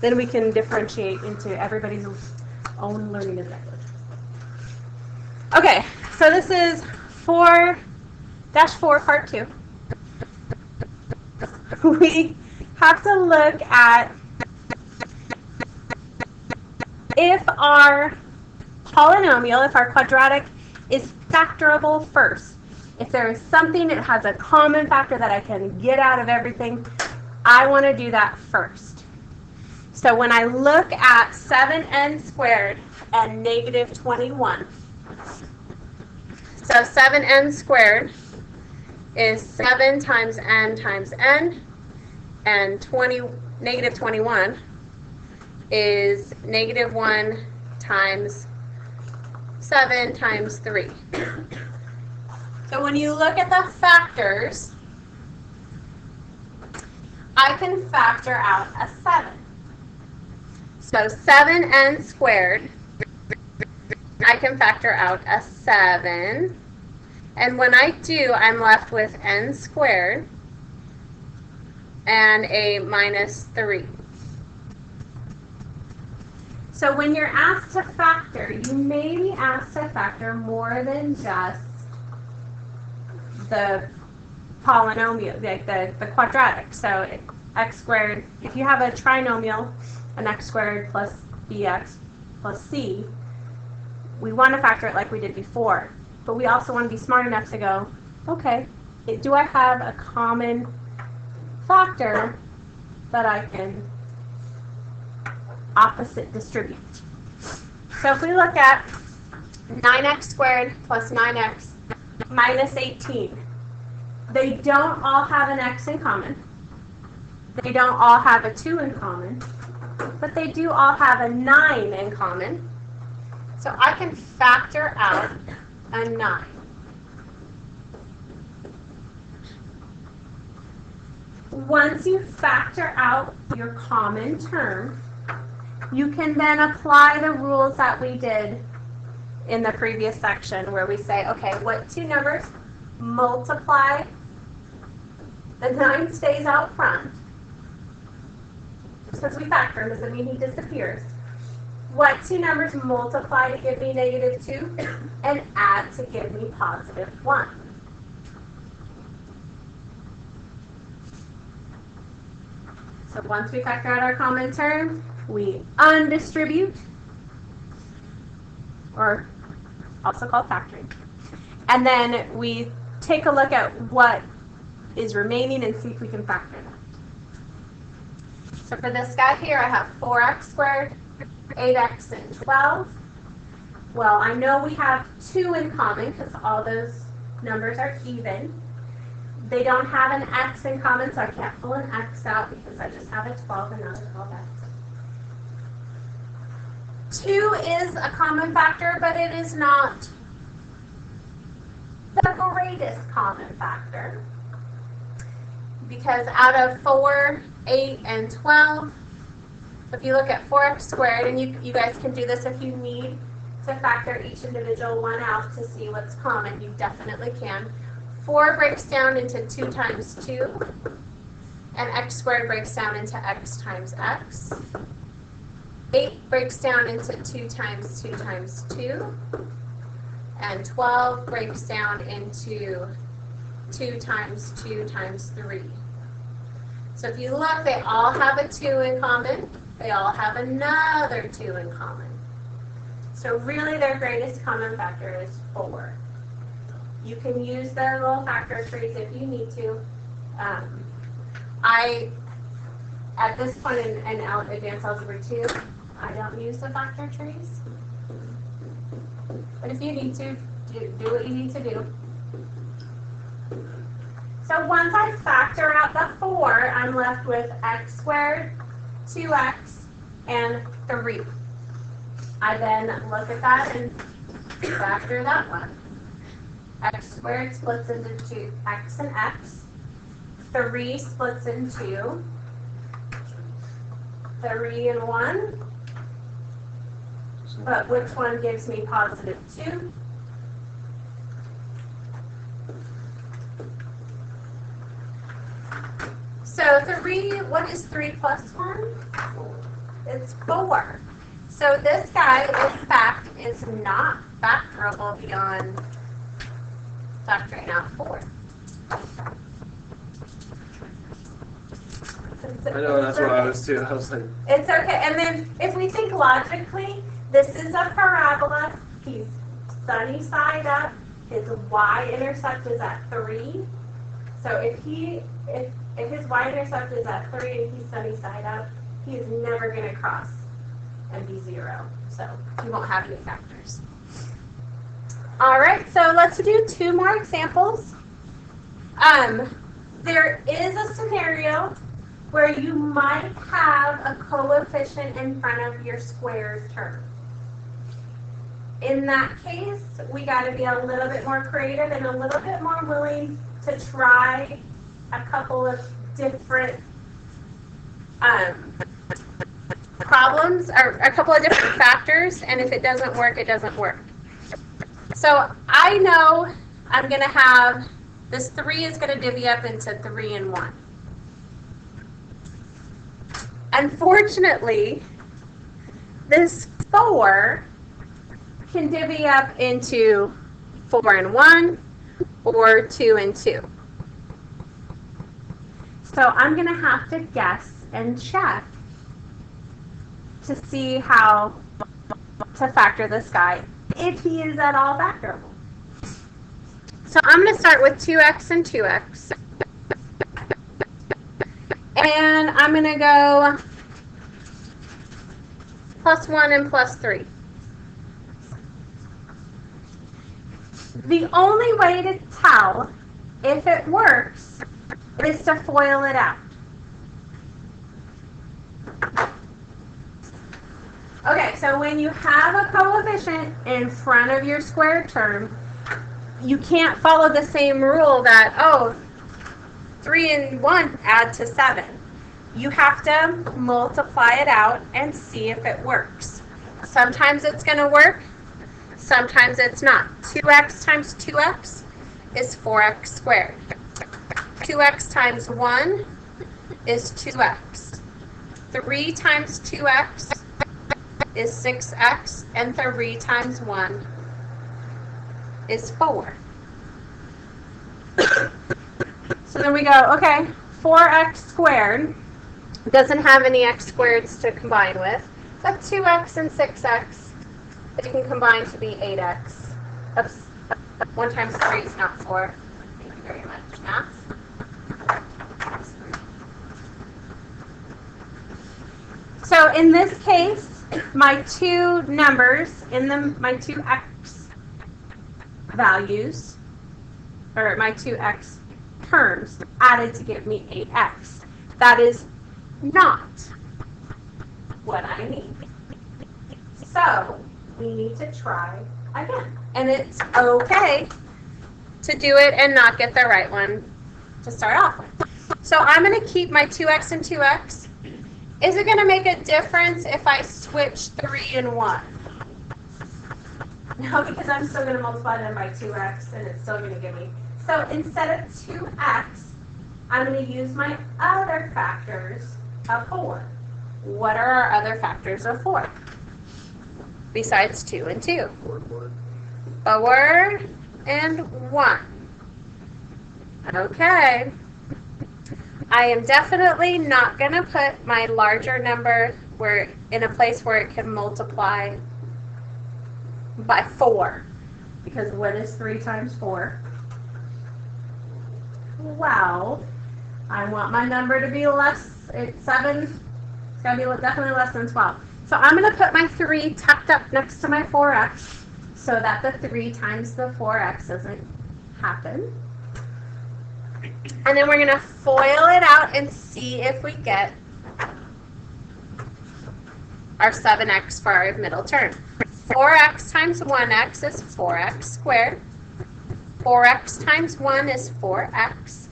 then we can differentiate into everybody's own learning objective. Okay, so this is 4-4 part 2. We have to look at if our polynomial, if our quadratic is factorable first. If there is something that has a common factor that I can get out of everything, I want to do that first. So when I look at 7n squared and negative 21, so 7n squared is 7 times n, and negative 21 is negative 1 times 7 times 3. So when you look at the factors, I can factor out a 7. So 7n squared, I can factor out a 7. And when I do, I'm left with n squared and a minus 3. So when you're asked to factor, you may be asked to factor more than just the polynomial, like the quadratic. So x squared, if you have a trinomial, an x squared plus bx plus c, we want to factor it like we did before. But we also want to be smart enough to go, okay, do I have a common factor that I can opposite distribute? So if we look at 9x squared plus 9x minus 18, they don't all have an x in common. They don't all have a 2 in common, but they do all have a 9 in common. So I can factor out a 9. Once you factor out your common term, you can then apply the rules that we did in the previous section where we say, okay, what two numbers multiply? The 9 stays out front. Because we factor him doesn't mean he disappears. What two numbers multiply to give me negative 2 and add to give me positive 1? So once we factor out our common term, we undistribute, or also called factoring. And then we take a look at what is remaining and see if we can factor that. So for this guy here, I have 4x squared, 8x, and 12. Well, I know we have 2 in common because all those numbers are even. They don't have an x in common, so I can't pull an x out because I just have a 12 and not a 12x. 2 is a common factor, but it is not the greatest common factor. Because out of 4, 8, and 12, if you look at 4x squared, and you guys can do this if you need to factor each individual one out to see what's common, you definitely can. 4 breaks down into 2 times 2, and x squared breaks down into x times x. 8 breaks down into 2 times 2 times 2, and 12 breaks down into 2 times 2 times 3. So if you look, they all have a 2 in common. They all have another 2 in common. So really their greatest common factor is 4. You can use the little factor trees if you need to. At this point in Advanced Algebra 2, I don't use the factor trees. But if you need to, do what you need to do. So once I factor out the 4, I'm left with x squared, 2x, and 3. I then look at that and factor that one. X squared splits into 2x and x. 3 splits into 3 and 1. But which one gives me positive 2? So 3, what is 3 plus 1? It's 4. So this guy, in fact, is not factorable beyond factoring out 4. I know, that's what I was too. I was like, it's okay. And then if we think logically, this is a parabola. He's sunny side up. His y-intercept is at 3. So if his y-intercept is at 3 and he's sunny side up, he is never going to cross and be 0. So he won't have any factors. All right, so let's do 2 more examples. There is a scenario where you might have a coefficient in front of your squares term. In that case, we got to be a little bit more creative and a little bit more willing to try a couple of different problems or a couple of different factors, and if it doesn't work, it doesn't work. So I know I'm going to have this 3 is going to divvy up into 3 and 1. Unfortunately, this 4 can divvy up into 4 and 1 or 2 and 2. So I'm going to have to guess and check to see how to factor this guy, if he is at all factorable. So I'm going to start with 2x and 2x. And I'm going to go plus 1 and plus 3. The only way to tell if it works is to FOIL it out. Okay, so when you have a coefficient in front of your square term, you can't follow the same rule that, oh, 3 and 1 add to 7. You have to multiply it out and see if it works. Sometimes it's going to work, sometimes it's not. 2x times 2x is 4x squared. 2x times 1 is 2x. 3 times 2x is 6x, and 3 times 1 is 4. So then we go, okay, 4x squared doesn't have any x squareds to combine with, but 2x and 6x, they can combine to be 8x. 1 times 3 is not 4. Thank you very much, math. So in this case, my 2 numbers in my 2 x values, or my 2 x terms, added to give me 8x. That is not what I need. So we need to try again. And it's okay to do it and not get the right one to start off with. So I'm going to keep my 2x and 2x. Is it going to make a difference if I switch 3 and 1? No, because I'm still going to multiply them by 2x, and it's still going to give me. So instead of 2x, I'm going to use my other factors of 4. What are our other factors of 4? Besides 2 and 2. 4 and 1. Okay. I am definitely not going to put my larger number in a place where it can multiply by 4. Because what is 3 times 4? 12. I want my number to be less, it's 7. It's got to be definitely less than 12. So I'm going to put my 3 tucked up next to my 4x so that the 3 times the 4x doesn't happen. And then we're going to FOIL it out and see if we get our 7x for our middle term. 4x times 1x is 4x squared. 4x times 1 is 4x.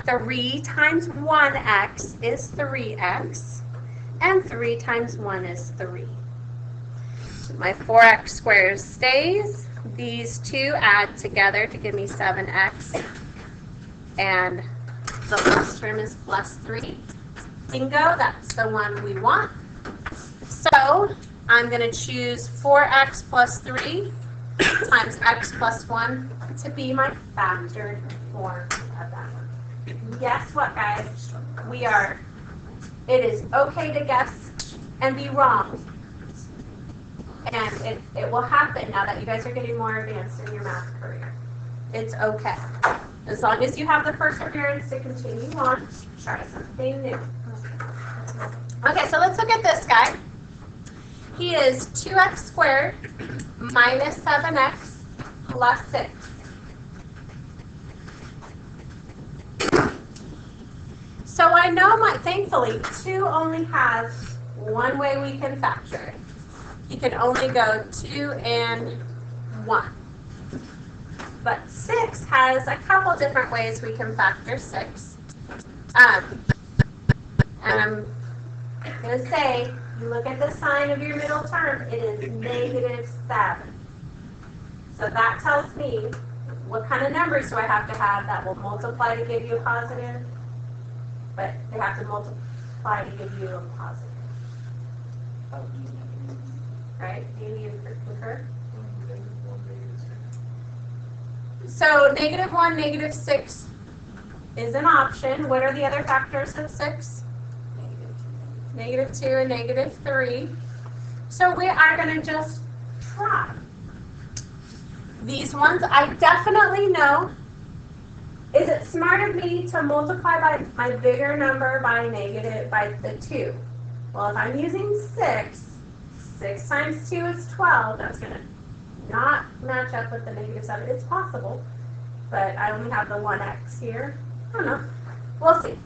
3 times 1x is 3x. And 3 times 1 is 3. My 4x squared stays. These two add together to give me 7x. And the last term is plus 3. Bingo, that's the one we want. So I'm going to choose 4x plus 3 times x plus 1 to be my factored form of that one. Guess what, guys? It is okay to guess and be wrong. And it will happen now that you guys are getting more advanced in your math career. It's okay. As long as you have the perseverance to continue on, try something new. Okay, so let's look at this guy. He is 2x squared minus 7x plus 6. So I know, thankfully, 2 only has one way we can factor it. You can only go 2 and 1. But 6 has a couple different ways we can factor 6. And I'm going to say, you look at the sign of your middle term, it is negative 7. So that tells me what kind of numbers do I have to have that will multiply to give you a positive, but they have to multiply to give you a positive. Right? Do you concur? So negative 1, negative 6 is an option. What are the other factors of 6? Negative 2 and negative 3. So we are going to just try. These ones I definitely know. Is it smart of me to multiply by my bigger number by the 2? Well, if I'm using 6, 6 times 2 is 12. That's going to not match up with the negative 7. It's possible, but I only have the 1x here. I don't know. We'll see.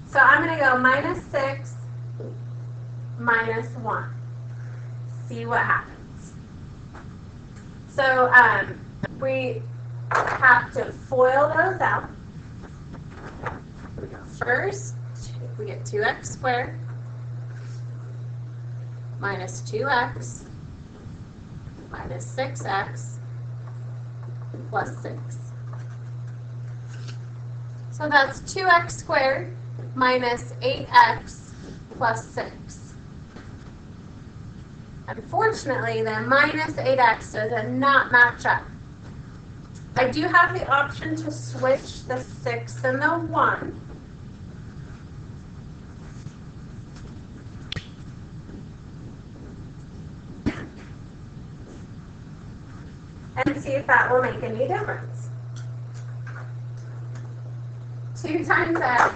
So I'm going to go minus 6 minus 1. See what happens. So we have to FOIL those out. First, we get 2x squared minus 2x minus 6x plus 6. So that's 2x squared minus 8x plus 6. Unfortunately, the minus 8x does not match up. I do have the option to switch the 6 and the 1. And see if that will make any difference. 2 times x,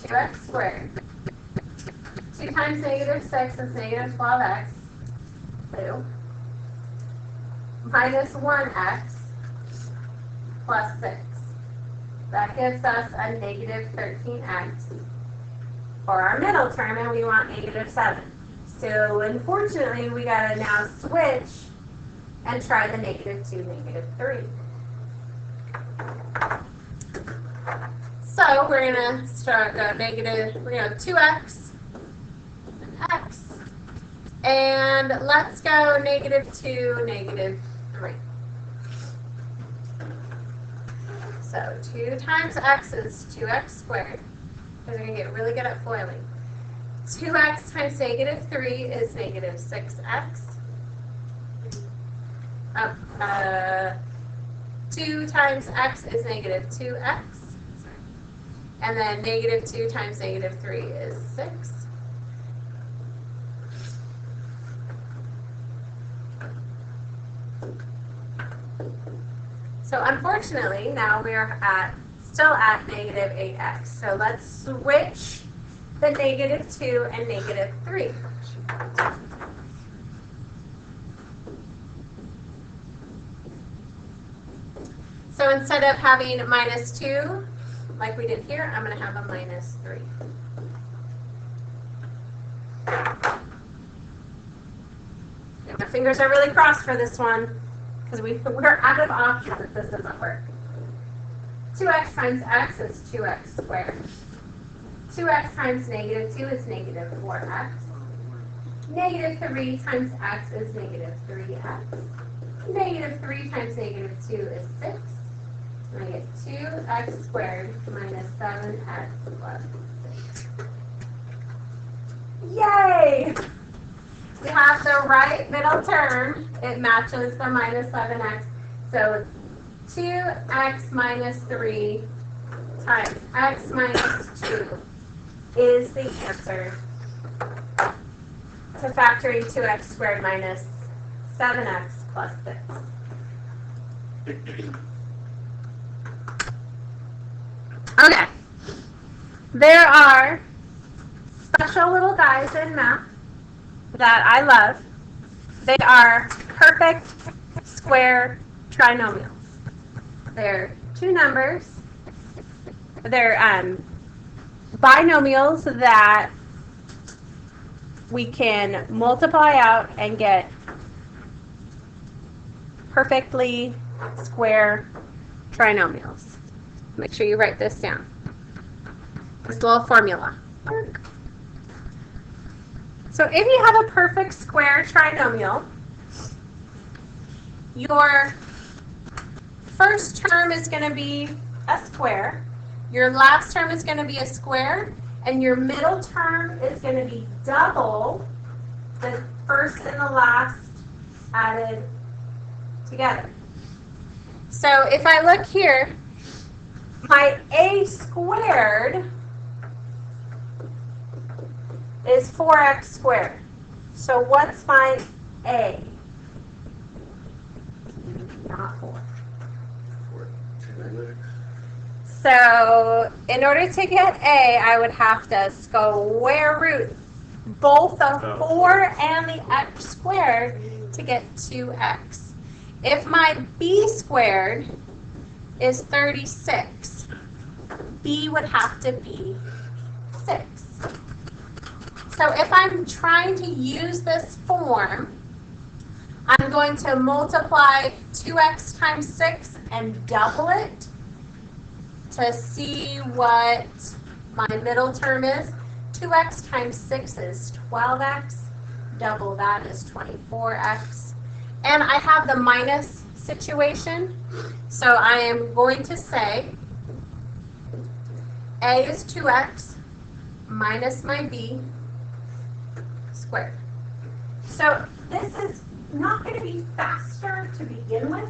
2x squared. 2 times negative 6 is negative 12x. 2. Minus 1x plus 6. That gives us a negative 13x for our middle term, and we want negative 7. So unfortunately, we got to now switch and try the negative 2, negative 3. So we're going to start negative, we're going to 2x and x. And let's go negative 2, negative 3. So 2 times x is 2x squared. We're going to get really good at foiling. 2x times negative 3 is negative 6x. 2 times x is negative 2x. And then negative 2 times negative 3 is 6. So unfortunately, now we are still at negative 8x. So let's switch the negative 2 and negative 3. So instead of having minus 2, like we did here, I'm going to have a minus 3. And my fingers are really crossed for this one, because we're out of options if this doesn't work. 2x times x is 2x squared. 2x times negative 2 is negative 4x. Negative 3 times x is negative 3x. Negative 3 times negative 2 is 6. And I get 2x squared minus 7x plus 6. Yay! Yay! We have the right middle term. It matches the minus 7x. So 2x minus 3 times x minus 2 is the answer to factoring 2x squared minus 7x plus 6. Okay. There are special little guys in math that I love. They are perfect square trinomials. They're two numbers. They're binomials that we can multiply out and get perfectly square trinomials. Make sure you write this down. This little formula. So if you have a perfect square trinomial, your first term is going to be a square, your last term is going to be a square, and your middle term is going to be double the first and the last added together. So if I look here, my a squared is 4x squared. So what's my a? Not 4. So in order to get a, I would have to square root both the 4 and the x squared to get 2x. If my b squared is 36, b would have to be 6. So if I'm trying to use this form, I'm going to multiply 2x times 6 and double it to see what my middle term is. 2x times 6 is 12x. Double that is 24x. And I have the minus situation. So I am going to say a is 2x minus my b squared. So this is not going to be faster to begin with,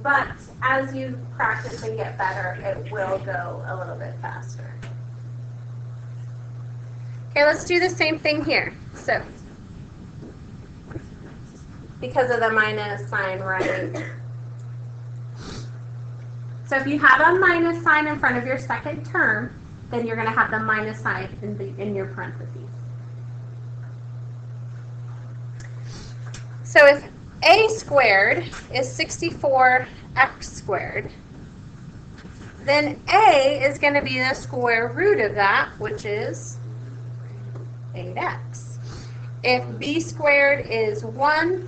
but as you practice and get better, it will go a little bit faster. Okay, let's do the same thing here. So, because of the minus sign, right? So if you have a minus sign in front of your second term, then you're going to have the minus sign in your parentheses. So if a squared is 64x squared, then a is going to be the square root of that, which is 8x. If b squared is 1,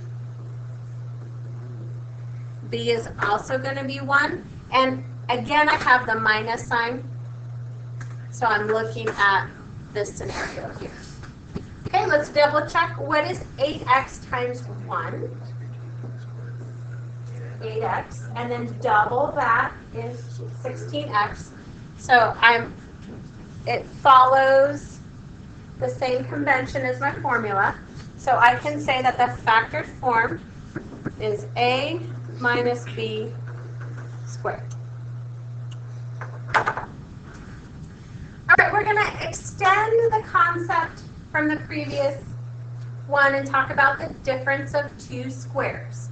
b is also going to be 1. And again, I have the minus sign, so I'm looking at this scenario here. Okay, let's double check. What is 8x times 1? 8x, and then double that is 16x. So it follows the same convention as my formula. So I can say that the factored form is a minus b squared. All right, we're going to extend the concept from the previous one and talk about the difference of two squares.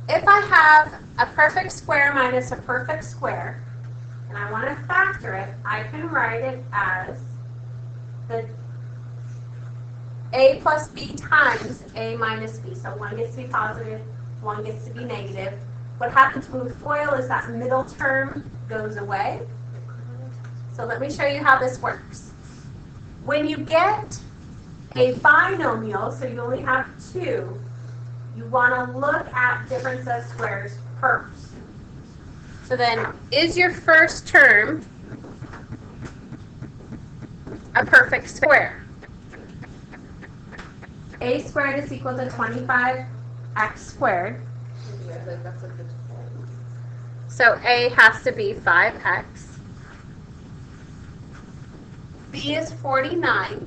If I have a perfect square minus a perfect square, and I want to factor it, I can write it as the a plus b times a minus b. So one gets to be positive, one gets to be negative. What happens when we FOIL is that middle term goes away. So let me show you how this works. When you get a binomial, so you only have two, you want to look at difference of squares first. So then, is your first term a perfect square? A squared is equal to 25x squared. So a has to be 5x. b is 49.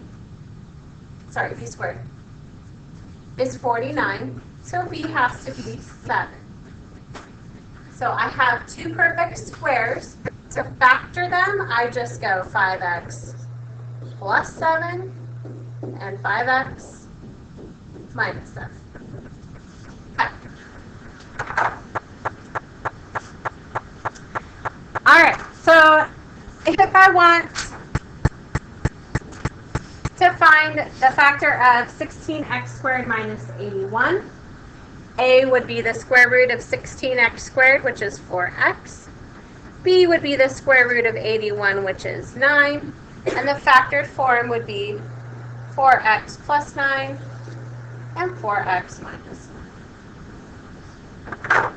Sorry, b squared is 49. So b has to be 7. So I have two perfect squares. To factor them, I just go 5x plus 7 and 5x minus 7. Okay. All right, so if I want to find the factor of 16x squared minus 81, a would be the square root of 16x squared, which is 4x. B would be the square root of 81, which is 9. And the factored form would be 4x plus 9 and 4x minus 9.